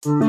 What's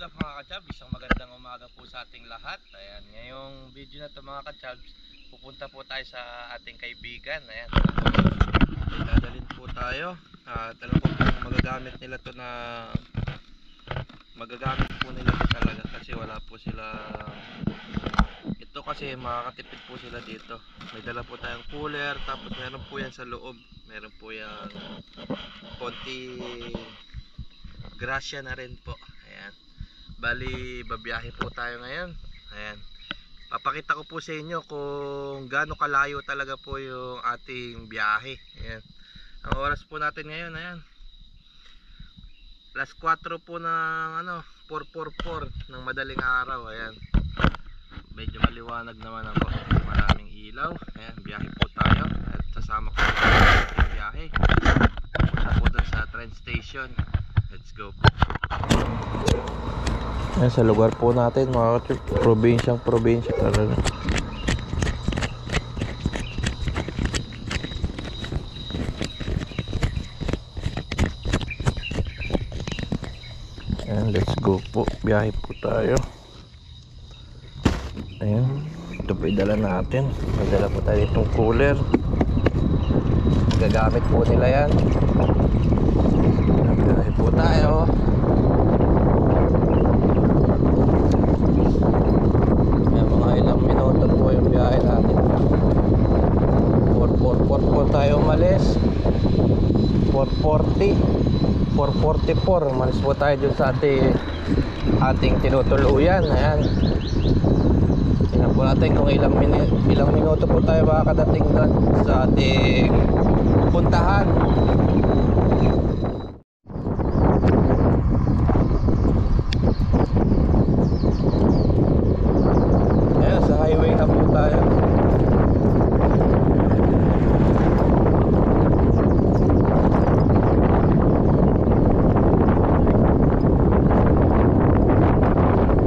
up mga ka-chabs? Isang magandang umaga po sa ating lahat. Ayan, ngayong video na to mga ka-chabs, pupunta po tayo sa ating kaibigan. Ayan, dadalhin po tayo. Alam ko kung magagamit nila to na magagamit po nila to talaga kasi wala po sila. Ito kasi makakatipid po sila dito. May dala po tayong cooler, tapos meron po yan sa loob. Meron po yan konti grasya na rin po. Ayan. Bali, babiyahe po tayo ngayon. Ayan. Papakita ko po sa inyo kung gaano kalayo talaga po yung ating biyahe. Ayan. Ang oras po natin ngayon, ayan. Alas 4 po ng 4:44 ng madaling araw. Ayan. Medyo maliwanag naman ako. Maraming ilaw. Ayan, biyahe po tayo. At sasama ko po yung biyahe. Punta po doon sa train station. Let's go po. Ayan, sa lugar po natin mga ka-chabs, probinsya talaga. Ayan, let's go po. Biyahe po tayo. Ayan, ito po idala natin. May dala po tayo itong cooler. Gagamit po nila yan. Biyahe po tayo. Ilang minuto po yung biyahe natin. 4:44 po tayo umalis. 4:40 4:44 umalis po tayo dun sa ating tinutuluyan. Ayan, tingnan po natin kung ilang minuto po tayo makakadating dun sa ating puntahan. Highway na po tayo.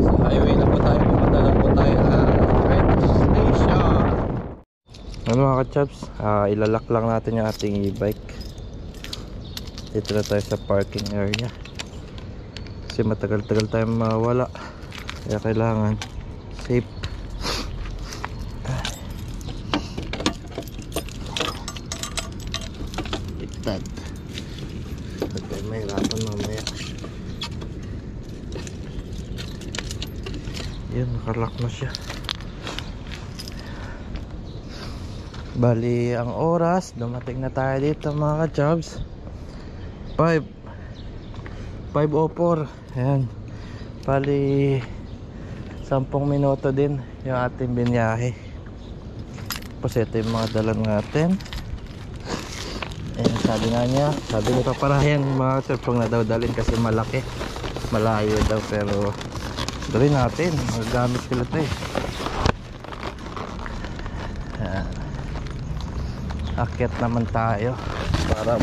Sa highway na po tayo. Pupunta na po tayo na train station. Ano mga ka-chabs, ilalak lang natin yung ating e-bike. Dito na tayo sa parking area kasi matagal-tagal tayo mawala, kaya kailangan safe. Pagka may hirapan mamaya. Yan, nakalak na siya. Bali, ang oras, dumating na tayo dito mga ka-chabs, 5:04. Ayan, bali 10 minuto din yung ating binyahe. Tapos ito yung mga dalan natin. Ayan, sabi nga niya, sabi ni Paparayan mga ka-chabs, kung na daw dalhin kasi malaki, malayo daw, pero dalhin natin, magagamit sila ito eh. Ayan, akyat naman tayo para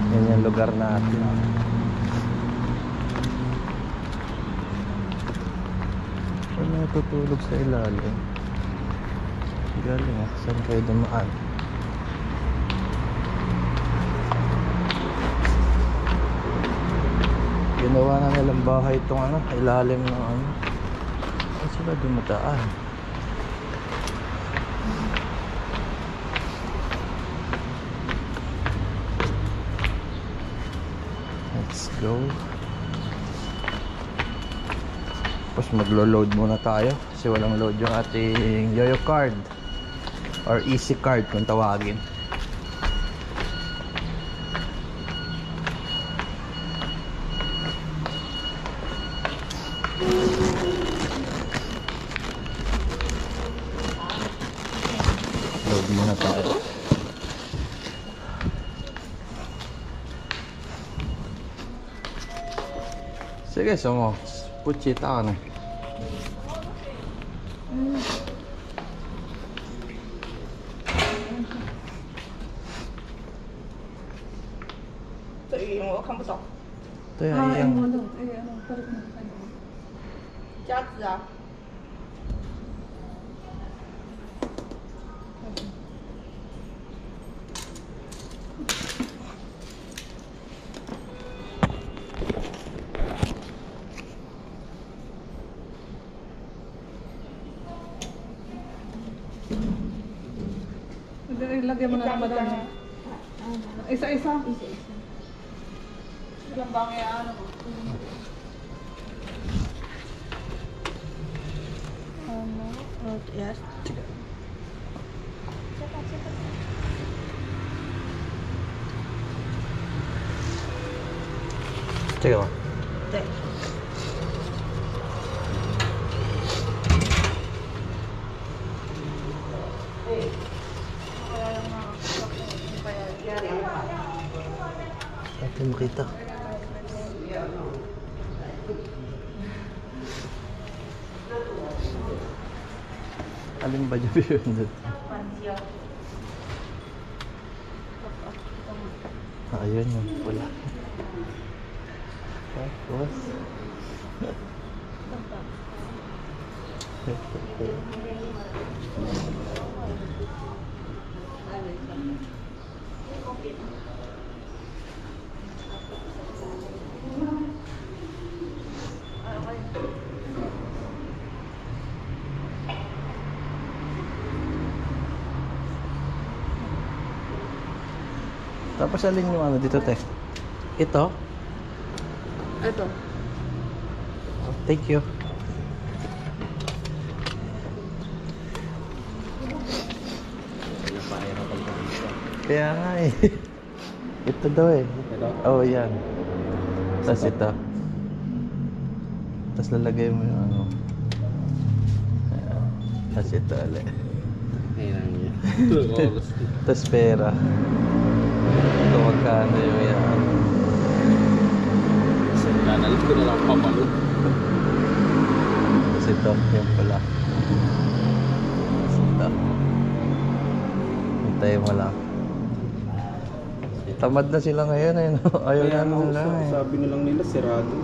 yan yung lugar natin. Wala natutulog sa ilalim. Galing saan kayo dumaan? Ginawa na nilang bahay itong ilalim ng saan sila dumadaan? Let's go. Tapos maglo-load muna tayo kasi walang load yung ating Yoyo card or Easy card kung tawagin. Sige, sumo. Puchita ka na.我看不懂。对啊，一样。夹子啊。Lagyan mo na lang madami. Isa-isa. Ilang bangya ano mo? Yes. Sige ba? 对。Natin makita. Alin ba dyan yun doon? Ayun yung pula. Tapos alin yung ano dito, te? Ito? Ito. Thank you. Kaya nga eh. Ito daw eh. Oh, yan. Tapos ito. Tapos lalagay mo yung ano. Tapos ito ulit. Tapos pera. Ito magkano yung yan. Nanalit ko na lang papalo. Tapos ito, yung pala. Tapos ito. Hintayin mo lang. Tamad na sila ngayon eh. No? Ayaw na nila eh. Sabi na lang nila, sirado.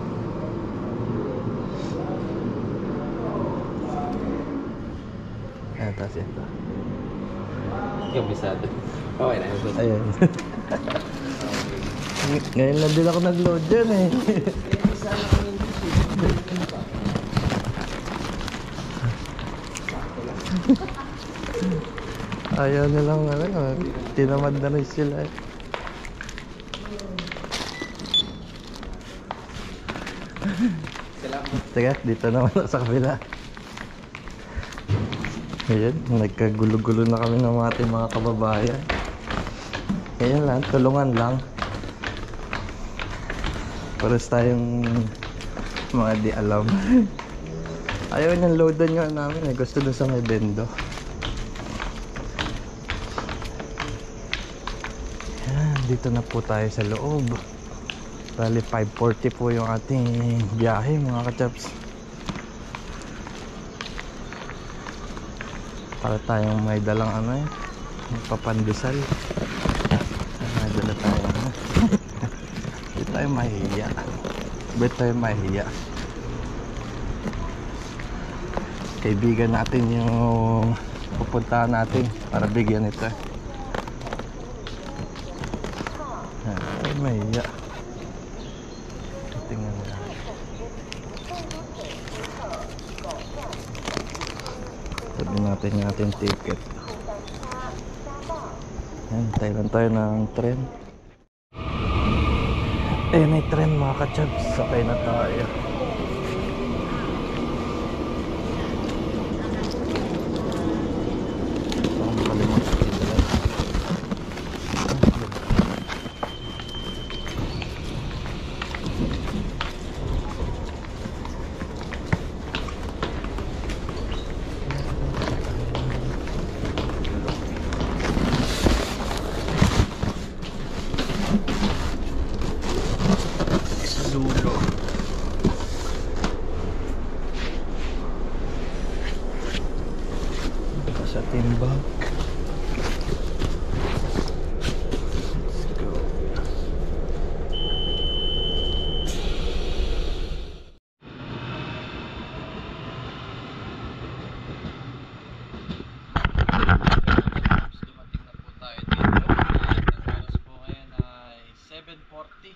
Ayan, tapos ito. Kabisado. Okay na yun. Ayan. Ngayon lang din ako nag-load dyan eh. Ayaw nilang ano, tinamad na rin sila eh. Teka, dito naman ako sa kabila. Ayan, nagkagulo-gulo na kami ng ating mga kababayan. Ayan lang, tulungan lang. Paras tayong mga di alam. Ayaw niyang loadan nga namin eh. Gusto dun sa may bendo. Ayan, dito na po tayo sa loob. Bali 5:40 po yung ating biyahe mga kachaps. Para tayong may dalang ano eh, papandesal. May dala tayo ano. Hindi tayo mahihiya. Ba't tayo mahihiya? Kaibigan natin yung pupuntahan natin para bigyan ito eh. Ay, mahihiya. Tingnan mo. Sabi natin yung ating ticket. Ayan, tayo lang tayo ng tren. Eh, may tren mga kachaps. Sakay na tayo. Baka makalimutan ko dito lang. 740.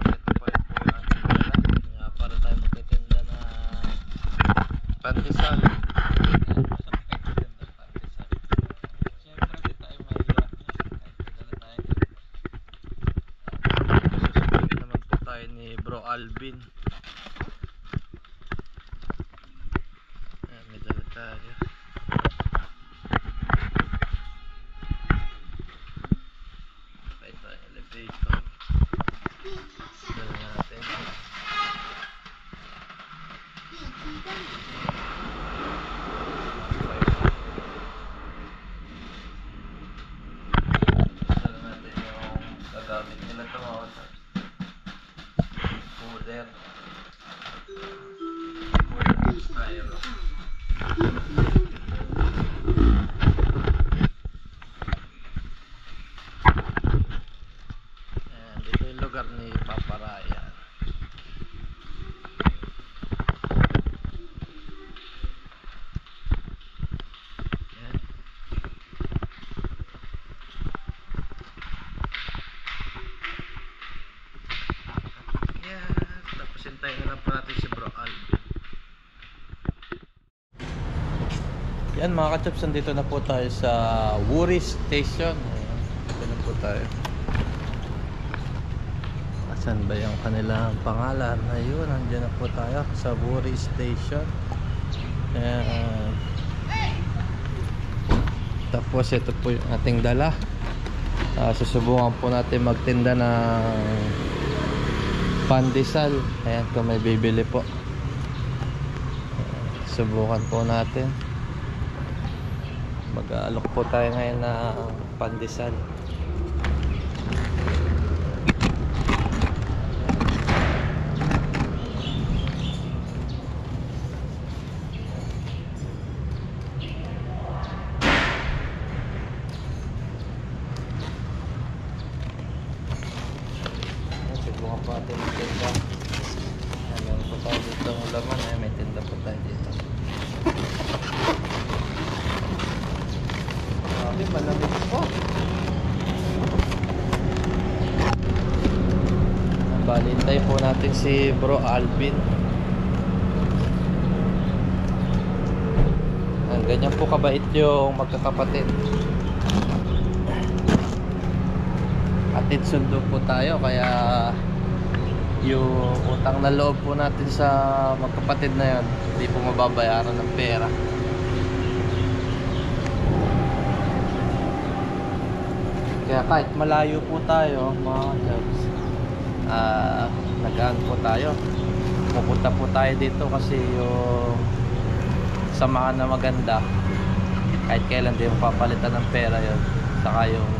Ito pa rin po yung ating dala. Kaya para tayo magtitinda na pandesal. Siyempre di tayo mahirap kahit dala tayo. Susunduin naman po tayo ni Bro Alvin. Ayan, may dala tayo. Elevator. Dala natin. Dala natin yung gagamit nila ito mga cooler. Cooler styro. Dito yung lugar ni Papa Ryan. Yan. Yan. Tapos hintayin na lang po natin si Bro Alvin. Yan mga kachaps, nandito na po tayo sa Woori Station. Ayan. Dito na po tayo. Saan ba yung kanilang pangalan? Ayun, nandiyan na po tayo sa Woori Station. Ayan. Tapos ito po yung ating dala. Susubukan po natin magtinda ng pandesal. Ayan, kung may bibili po. Subukan po natin. Mag-aalok po tayo ngayon ng pandesal. Subukan po natin yung tinda. Meron po tayo dito ng laman. May tinda po tayo dito. Grabe, malamig po. Balintay po natin si Bro Alvin. Ganyan po kabait yung magkakapatid. Atid sundo po tayo, kaya yung utang na loob po natin sa magkapatid na yun, hindi po mababayaran ng pera. Kaya kahit malayo po tayo mga jobs, nagaan po tayo, pupunta po tayo dito kasi yung samahan na maganda, kahit kailan din papalitan ng pera yun, saka yung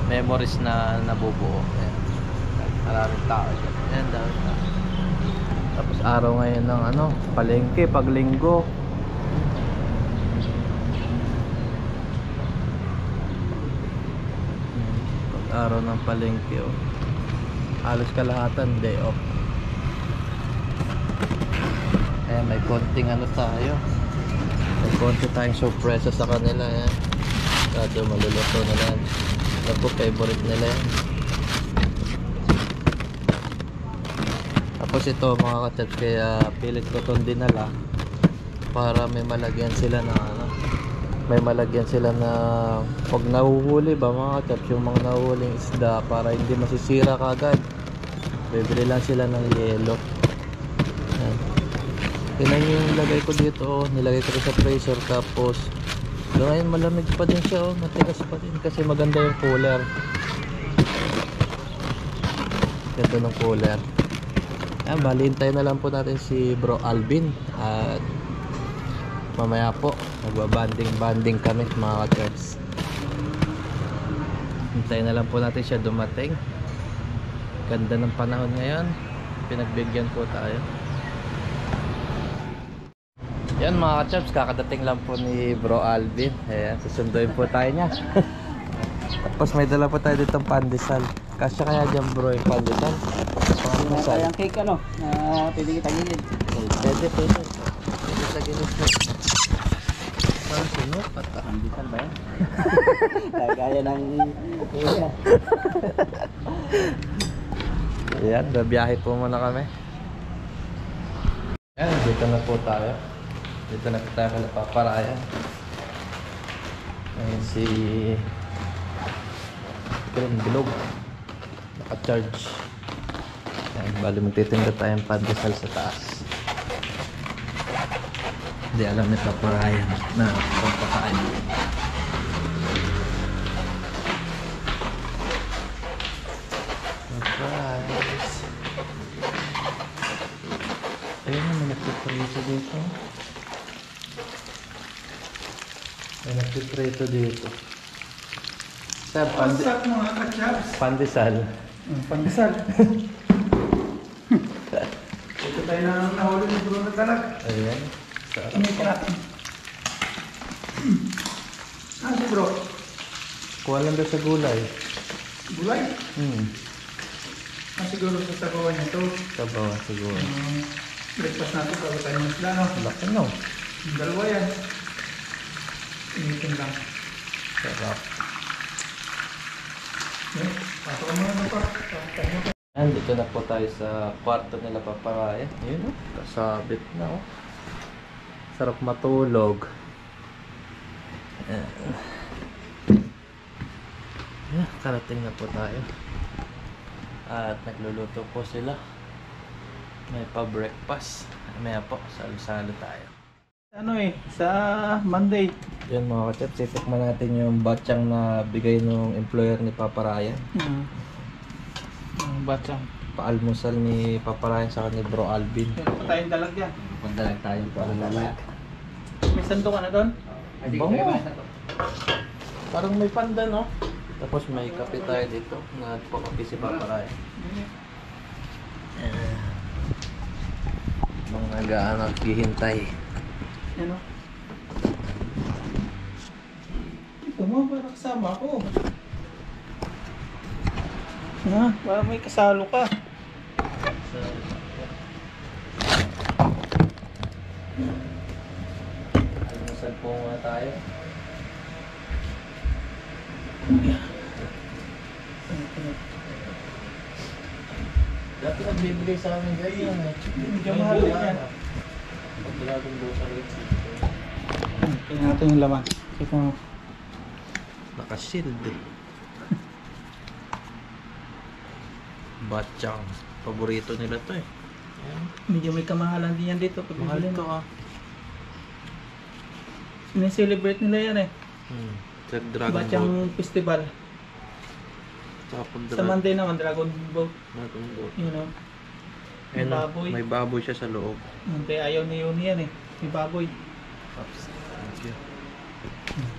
memories na nabubuo. Ayan. Maraming tao dyan. Ayan, daming tao. Tapos araw ngayon ng palengke, pag linggo. Pag araw ng palengke, oh. Halos kalahatan day off. Ayan, may konting tayo. May konti tayong sorpresa sa kanila. Ayan. Kado maluluto na lang. Ito po, favorite nila yan. Tapos ito mga kachaps, kaya pilit ko itong dinala para may malagyan sila na may malagyan sila na pag nahuhuli ba mga kachaps, yung mga nahuhuling isda, para hindi masisira kagad, bibili lang sila ng yelo. Tingnan yung lagay ko dito, nilagay ko sa freezer. Tapos ngayon malamig pa din siya, matigas pa din kasi maganda yung cooler. Ganda ng cooler. Ayan, balintay na lang po natin si Bro Alvin. At mamaya po magbabanding kami mga ka-chefs. Hintayin na lang po natin siya dumating. Ganda ng panahon ngayon, pinagbigyan po tayo. Yan mga ka-chefs, kakadating lang po ni Bro Alvin. Ayan, susunduin po tayo niya. Tapos may dala po tayo dito ng pandesal. Kasya kaya dyan bro yung pandesal? Pandesal. Yung cake na pwede kita gilid. Pwede. Pwede sa gilid po. Parang sinupat Pandesal ba yan? Kagaya ng Ayan, babiyahe po muna kami. Ayan, dito na po tayo. Dito na po tayo kay Paparayan. Ayan si Green Globe. Naka-charge. Ayan, bali magtitinda tayong pandesal sa taas. Hindi alam ni Paparayan na pampakain. Surprise! Ayun na, may nagpiprito dito. May nagpiprito dito. Sir, What's mga ka-chabs? pandesal. Pandesal. Ito tayo na nahuli ni Bruno Talag. Ayan. Sarap. Initin natin. Si bro? Kuha lang daw sa gulay. Gulay? Siguro sa sabawan niya ito. Kabawa siguro. Breakfast natin bago tayo ng isla, no? Laki no. Yung dalawa yan. Initin lang. Sarap. Pasok mo na pa. Ayan, dito na po tayo sa kwarto nila Paparayan. Ayun o, kasabit na o. Sarap matulog. Ayan. Ayan, karating na po tayo. At nagluluto po sila. May pa-breakfast. Maya po, salo-salo tayo. Sa Monday. Yan mga kachat, titikman natin yung batchang na bigay ng employer ni Paparayan. Batsang. Pa-almusal ni Paparayan sa ni Bro Alvin. Meron pa tayong dalag yan. Punta lang tayo po ang lalag. May sandok ka na doon? Bango. Parang may pandan, no? Tapos may kape tayo dito. Nagpakape si Paparayan. Mga gaano naghihintay. Ano? Ito mo, para kasama ko. Para may kasalo ka. Almusal po muna tayo. Dati nagbibigay sa amin ganyan eh. Medyo mahal din yan. Pagdating doon sa rate. Tingnan natin yung laman. Ito mo. Naka-shield eh. Batchang. Paborito nila to eh. Ayan. Medyo may kamahalan din yan dito. Pag Mahal bibili to mo. ah. Sineselebrate nila yan eh. Sa Dragon Batyang Boat. festival. Saka pag Sa Monday naman, Dragon Boat. Dragon Boat. You know. Ayun, baboy. may baboy siya sa loob. Kaya ayaw ni Yuni yan eh. May baboy. Pops. Thank you.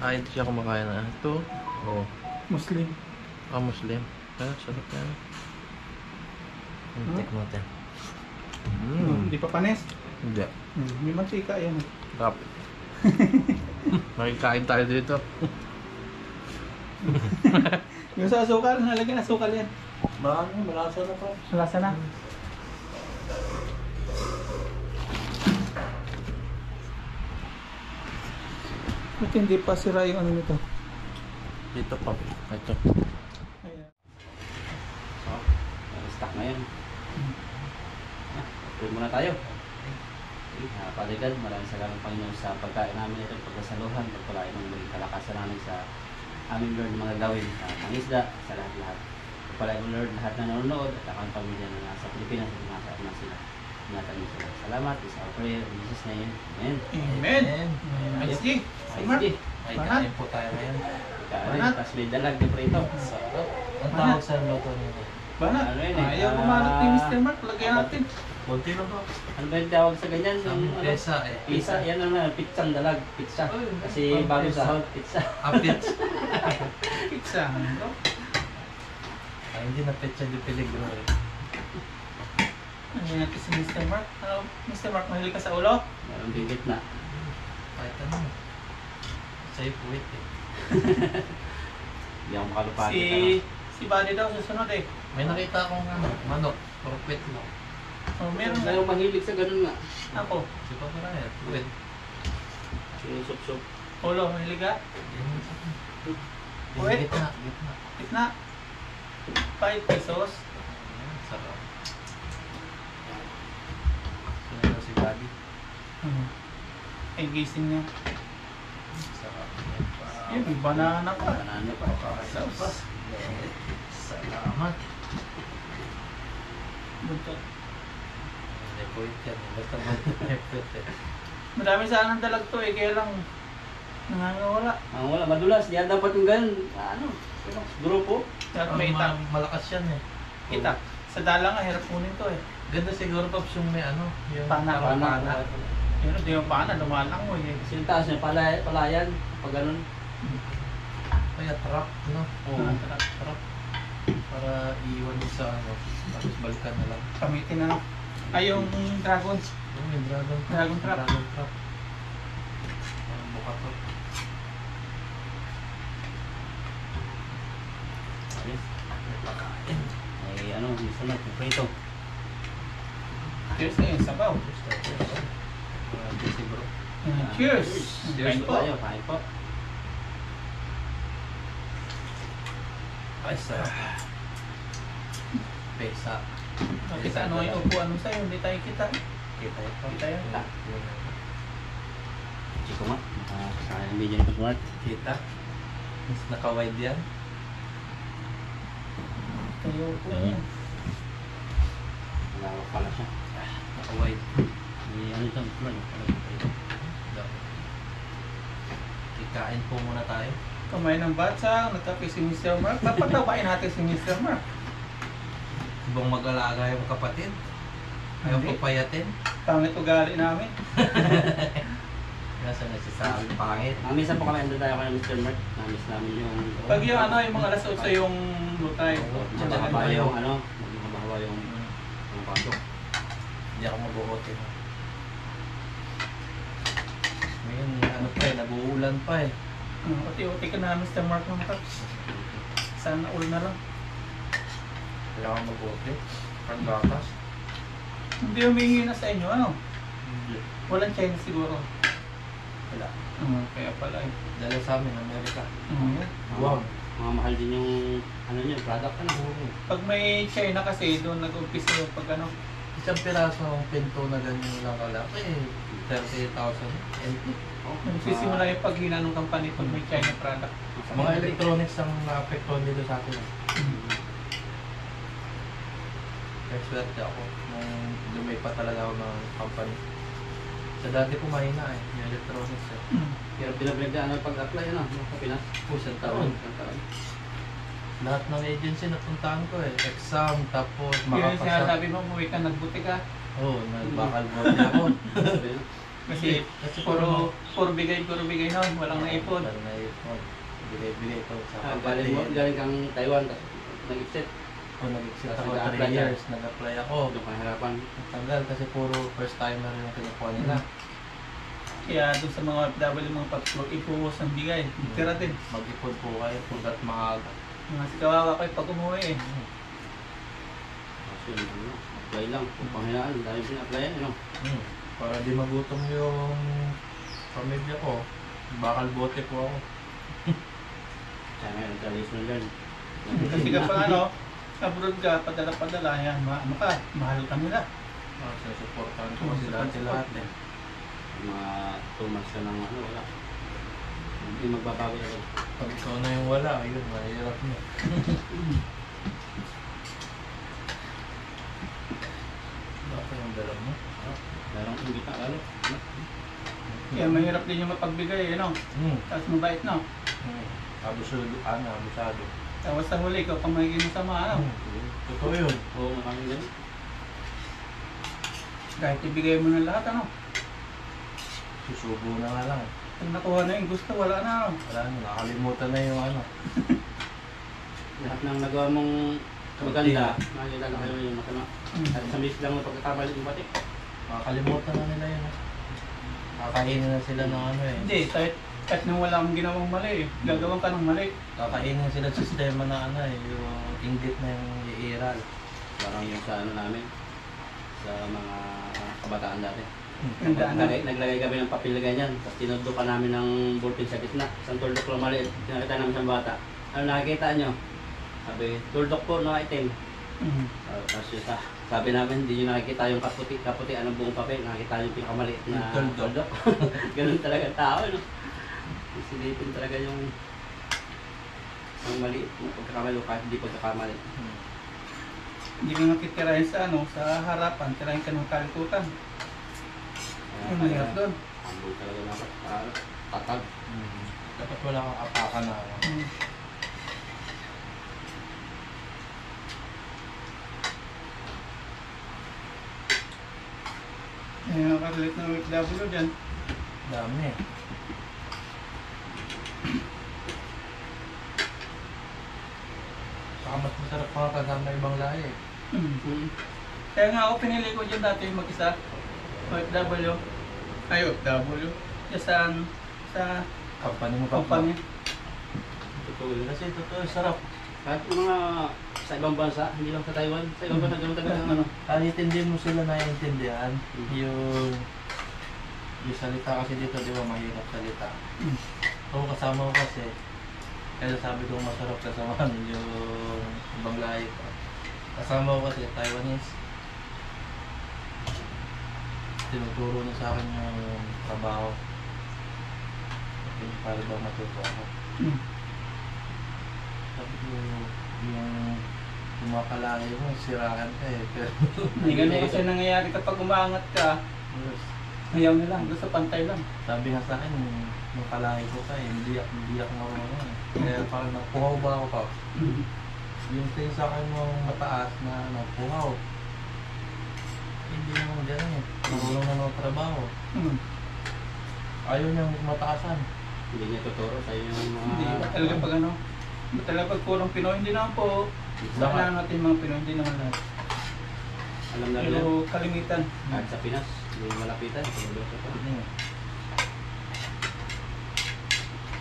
Hindi siya kumakain na. Ito. Oh. Muslim. Muslim. Sarap yan. Take natin. Hindi pa panes. Hindi. May mantika yan eh. Sarap. Makikain tayo dito. Yung sa asukal, nalagyan asukal yan. Malasa na pa. Malasa na. Ba't hindi pa sira yung ano nito? Dito pa. Ito. Ayan. Stock ngayon. Tuloy muna tayo. Father God, maraming salamat Panginoon sa pagkain namin ito, pagkasaluhan, pagpalain ng muling kalakasan namin sa aming Lord mga gawin, sa pangisda, sa lahat-lahat. Pagpalain mo Lord, lahat na nanonood at ang pamilya na nasa Pilipinas at nasa at na sila. Ingatan mo sila. Salamat, is our prayer in Jesus' name. Amen. Amen. Ayos di. Smart. Ay, kain po tayo ngayon. Kain, tapos may dalag na prito. Sarap. Ang tawag sa luto nito. Banat. Ano yun eh? Ayaw kumalat ni Mr. Mark. Lagyan natin. Kunti lang po. Ano ba yung tawag sa ganyan? Sa Yung, pesa eh. Pizza, yan ang pizzang dalag, pizza. Ay, Kasi pang bago pizza. sahod, pizza. Apit. Pizza. Ay, hindi na petsa di peligro eh. Ano natin si Mr. Mark? Ano, Mr. Mark, mahilig ka sa ulo? Meron bigit na. Kahit ano. Safe weight eh. Hindi ako makalupagit. Si Buddy daw susunod eh. May nakita akong ano, manok. Propet mo. Oh, meron na. Meron mahilig sa ganun nga. Ako. Si Paparayan. Wait. Sinusup-sup. Ulo, mahilig ka? Yung Wait. gitna. Gitna. Gitna. 5 pesos. Ayan, sarap. Sinalo si Gabi. Ay, gising niya. Sarap. Yun, may banana pa. Banana pa. Sauce. Salamat. Buntot. May point yan. Basta may point eh. Madami sanang dalag to eh, kaya lang nangangawala. Ang wala, madulas. Diyan dapat yung ganun. Grupo. At may itak. Malakas yan eh. Itak. Sa dala nga, hirap kunin to eh. Ganda siguro Pops yung may ano. Yung Pana. parang pana. Yun, di yung paana, lumalangoy eh. Kasi yung taas niya, palayan. Pag ganun. Kaya trap, no? Oo. Sarap. Para iiwan mo sa ano. Tapos balikan na lang. Kamitin na lang. Ay, yung dragon. Oh, may dragon trap. Dragon trap. Dragon trap. Ang buka to. Ayos. May pakain. Ay, ano, gusto na, prito. Cheers na yun, sabaw. Busy bro. Cheers! Cheers Kain po po. tayo, kain po. Ay, sarap. Pesa. Kita ano yung upuan mo sa'yo, hindi tayo kita. Kita ito. Kita yan. Kita. Chico ma, makakasaya ng video ni Pagmart. Kita. Mas naka-wide yan. Tayo upo yan. Malawak pala siya. Naka-wide. May ano ito, prito. Kikain po muna tayo. Kamay ng batsa, nagkape si Mr. Mark. Papatabain natin si Mr. Mark. Ibang mag-alaga yung kapatid. Ayaw Hindi. papayatin. Pangit ugali namin. Nasa nasasabi pangit. Minsan po kami andun tayo kay Mr. Mark. Namiss namin yung... Pag yung ano, yung mga alas 8 yung lutay. Mahaba yung ano, mahaba yung pasok. Hindi ako mag-uutin. Ngayon, ano pa eh, nag-uulan pa eh. Uti-uti ka na Mr. Mark ng Taps. Sana all na lang. Kailangan mag-uutin. Pag-gatas. Hindi humingi na sa inyo, ano? Walang China siguro. Wala. Kaya pala eh. Dala sa amin, Amerika. Wow. Mga mahal din yung ano niya, product ano. Pag may China kasi, doon nag-umpisa yung pag ano. Isang pirasong pinto na ganyan lang kalaki eh. 30,000 NT. Nagsisimula yung paghina ng company pag may China product. Mga electronics ang naapektuhan dito sa akin. Kaya swerte ako nung lumipat talaga ako ng company. Sa dati ko mahina eh, yung electronics eh. Pero pinabigyan ano pag-apply ano, sa Pinas. Isang taon. Isang taon. Lahat ng agency napuntahan ko eh. Exam, tapos Yun yung makapasa. sinasabi mo, umuwi ka, nagbuti ka. Oo, nagbakal bote ako. Kasi puro bigay noon, walang naipon. Walang naipon. Bigay-bigay ko sa Galing mo, pagkalit. galing kang Taiwan, tapos nag-exit. Kung nag-exit Tapos ako nag-apply 3 ka. years, nag-apply ako. Doon ka harapan. Ang tagal kasi puro first timer yung kinukuha nila. Kaya doon sa mga OFW, mga pag-flow, ipuwas ang bigay. Tira din. Mag-ipon po kayo pagkat maaga. Mga si kawawa kayo pag umuwi eh. Tapos yun, ano, apply lang. Kung panghinaan, dahil pina-applyan, ano. Para di magutom yung pamilya ko. Bakal bote po ako. Kaya ngayon, traditional yan. Kasi kapag ano, abroad ka, padala-padala, yan, ano ka, mahal ka nila. Sinusuportahan ko kasi dati lahat eh. Mga 2 months ka nang ano, wala. Hindi magbabago na ito. Pag ikaw na yung wala, ayun, mahirap na. Bakit yung dala mo? Meron kong kita lalo. Kaya mahirap din yung mapagbigay, ano. Tapos mabait, no. Abusado, abusado. Tapos sa huli, ikaw pang magiging masama, ano. Totoo yun. Oo, maraming ganun. Kahit ibigay mo ng lahat, ano. Susubo na nga lang. Pag nakuha na yung gusto, wala na, ano. Wala na, nakalimutan na yung ano. Lahat ng nagawa mong maganda, makikita na kayo yung masama. At sa miss lang ng pagkakamali yung batik. Makakalimutan na nila yun. Kakainin na sila ng ano eh. Hindi, kahit nang wala kang ginawang mali, gagawin ka ng mali. Kakainin sila sa sistema na ano eh, yung inggit na yung iiral. Parang yung sa ano namin, sa mga kabataan dati. Nandaan na. Naglagay kami ng papel na ganyan, tapos tinudlo pa namin ng ballpen sa gitna. Isang tuldok lang maliit, nakita namin sa bata. Ano nakikita nyo? Sabi, tuldok po na itim. Mm. Tapos yun, sabi namin, hindi nyo nakikita yung kaputi, anong buong papel, nakikita yung pinakamaliit na Yung tuldok. tuldok. Ganun talaga ang tao, no? Silipin talaga yung maliit na pagkakamali o kahit hindi pagkakamali. Hindi ka nakitirahin sa sa harapan, tirahin ka ng kalikutan. Yung mahirap doon. Ambol talaga dapat tatag. Dapat wala kang apakan na. Mm. Nakarelate na OFW dyan. Dami. Saka mas masarap pa kasama ibang lahi. Mm. Kaya nga ako pinili ko dyan dati mag-isa. OFW. Ay, OFW. Sa Company mo pa. company. Totoo yun. Kasi totoo, sarap. Kahit mga sa ibang bansa, hindi lang sa Taiwan, sa ibang bansa, ganun talaga ang ano. Kahit hindi mo sila naiintindihan, yung salita kasi dito, di ba, mahirap salita. Mm. Ako kasama ko kasi, kaya sabi ko masarap kasama yung ibang lahi ko. Kasama ko kasi Taiwanese. Tinuturo niya sa akin yung trabaho. Para daw matuto ako. Mm. Sabi ko, yung mga kalahi mo, siraan ka eh. Pero, Hindi ganun kasi nangyayari kapag umaangat ka, ayaw na lang, basta pantay lang. sabi nga sa akin, yung kalahi ko pa eh, hindi ako marunong eh. Kaya parang napuhaw ba ako pa? Yung tingin sa akin mong mataas na puhaw. Hindi naman gano'n eh. Marunong na ng trabaho. Mm. Ayaw niyang mataasan. Hindi niya tuturo sa iyo yung mga... Hindi ba talaga pag ba talaga pag kurang Pinoy, hindi naman po. Saan natin mga Pinoy, hindi naman lahat. Alam na nila, Pero kalimitan. kahit sa Pinas, yung malapitan, pagluto pa.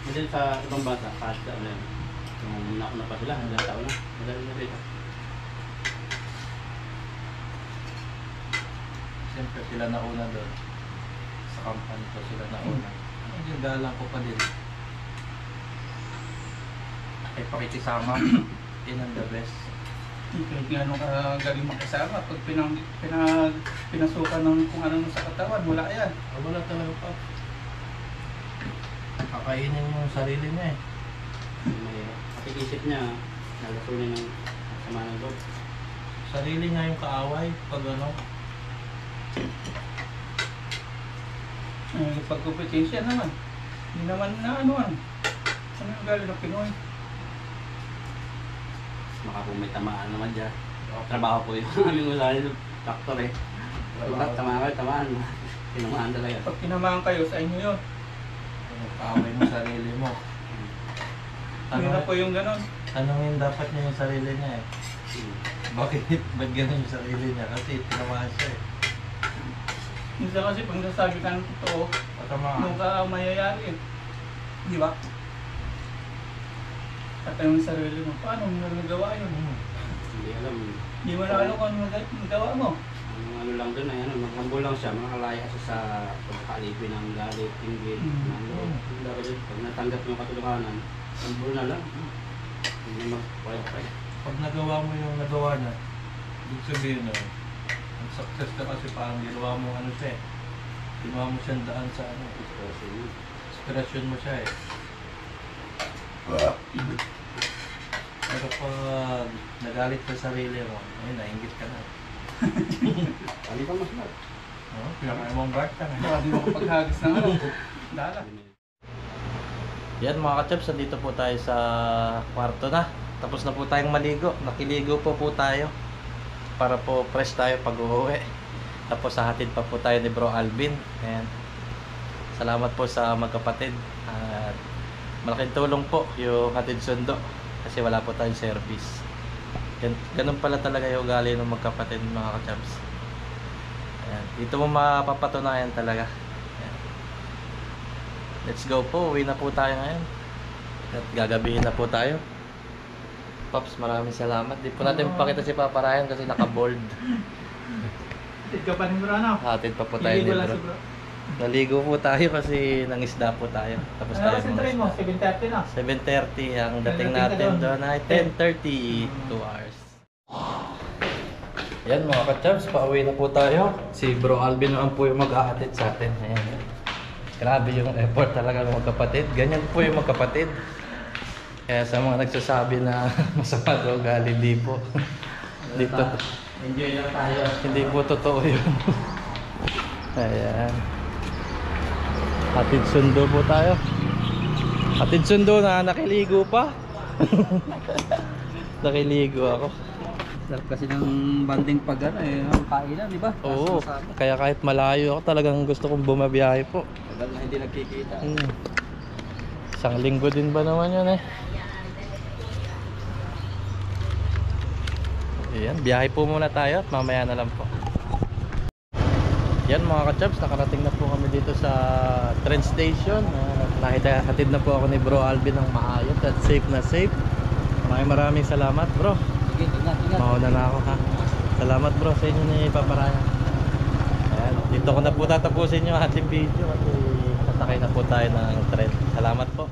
Hindi sa ibang bansa, kahit sa ano yun, yung nauna pa sila, hanggang taon na, madali na rito. Siyempre sila nauna doon. Sa company ko sila nauna. Yung galang ko pa din. Ay pakikisama. Yun ang the best. Kahit nga nung galing makasama, pag pinasukan ng kung ano sa katawan, wala yan. Wala talaga pa. Kakainin mo yung sarili niya eh. Mahirap. Kasi isip niya, nalasunin ng sama ng loob. Sarili niya yung kaaway pag ano. Pag kompetensya naman, hindi naman na ano yung galing ng Pinoy. Baka kung may tamaan naman dyan. Trabaho po yung aming usahin ng doktor eh. Tamaan. Tinamaan talaga. Pag tinamaan kayo, sa inyo yun. Kaaway mo sarili mo. Ano na po yung ganon. Tanungin dapat niya yung sarili niya eh. Hmm. Bakit? Ba't ganun yung sarili niya? Kasi tinamaan siya eh. Minsan kasi pag nasabi ka ng totoo, Patamaan. nung ka mayayari eh. Di ba? Tatanong sa sarili mo, paano mo nagawa yun? Hindi alam. Di mo na alam kung ano nagawa mo. Ang ano lang dun ay ano, magkambol lang siya, makakalaya siya sa pagkakalipin ng galit, inggit, ng loob. Dahil pag natanggap mo yung katulunganan, kambol na lang. Hindi na mag-pray. Pag nagawa mo yung nagawa niya, ibig sabihin nun, ang success ka kasi parang ginawa mo ano siya eh. Ginawa mo siyang daan sa ano. Inspiration mo siya eh. Pero pag nagalit sa sarili mo, ayun, nainggit ka na. Ano ba mas lahat? Pinakain mong guard ka na. Baka di mo kapaghagis ng ano, dala. Yan mga kachaps, nandito po tayo sa kwarto na. Tapos na po tayong maligo. Nakiligo po tayo. Para po fresh tayo pag uuwi. Tapos hahatid pa po tayo ni Bro Alvin. Ayan. Salamat po sa magkapatid. At malaking tulong po yung hatid sundo. Kasi wala po tayong service. Ganun pala talaga yung ugali ng magkapatid mga kachaps. Ayan. Dito mo mapapatunayan talaga. Ayan. Let's go po. Uwi na po tayo ngayon. At gagabihin na po tayo. Pops, maraming salamat. Di po natin pakita si Papa Ryan kasi naka-bold. Hatid ka pa ni Bro, ano? Hatid pa po tayo ni Hindi wala Bro. si Bro. Naligo po tayo kasi nangisda po tayo. Tapos Ano tayo kasi train mo? 7:30 na. 7:30 ang dating Dating ka natin doon. doon ay 10:30, 2 hours. Yan mga ka-chabs, pauwi na po tayo. Si Bro Alvin naman po yung mag-ahatid sa atin. Ayan. Grabe yung effort talaga ng magkapatid. Ganyan po yung magkapatid. Kaya sa mga nagsasabi na masama daw ugali, hindi po. Dito. Enjoy lang tayo. Hindi po totoo yun. Ayan. Hatid sundo po tayo. Hatid sundo na nakiligo pa. Nakiligo ako. Sarap kasi ng banding pag ano eh, ang kainan, di ba? Oo. Kaya kahit malayo ako talagang gusto kong bumabiyahe po. Tagal na hindi nagkikita. Isang linggo din ba naman yun eh. Ayan, biyahe po muna tayo at mamaya na lang po. Yan mga ka-chabs, nakarating na po kami dito sa train station. Hatid na po ako ni Bro Alvin ng maayos at safe na safe. Maraming salamat bro. Sige, ingat. Mauna na ako ha. Salamat bro sa inyo ni Paparaya. Ayan, dito ko na po tatapusin yung ating video kasi sasakay na po tayo ng train. Salamat po.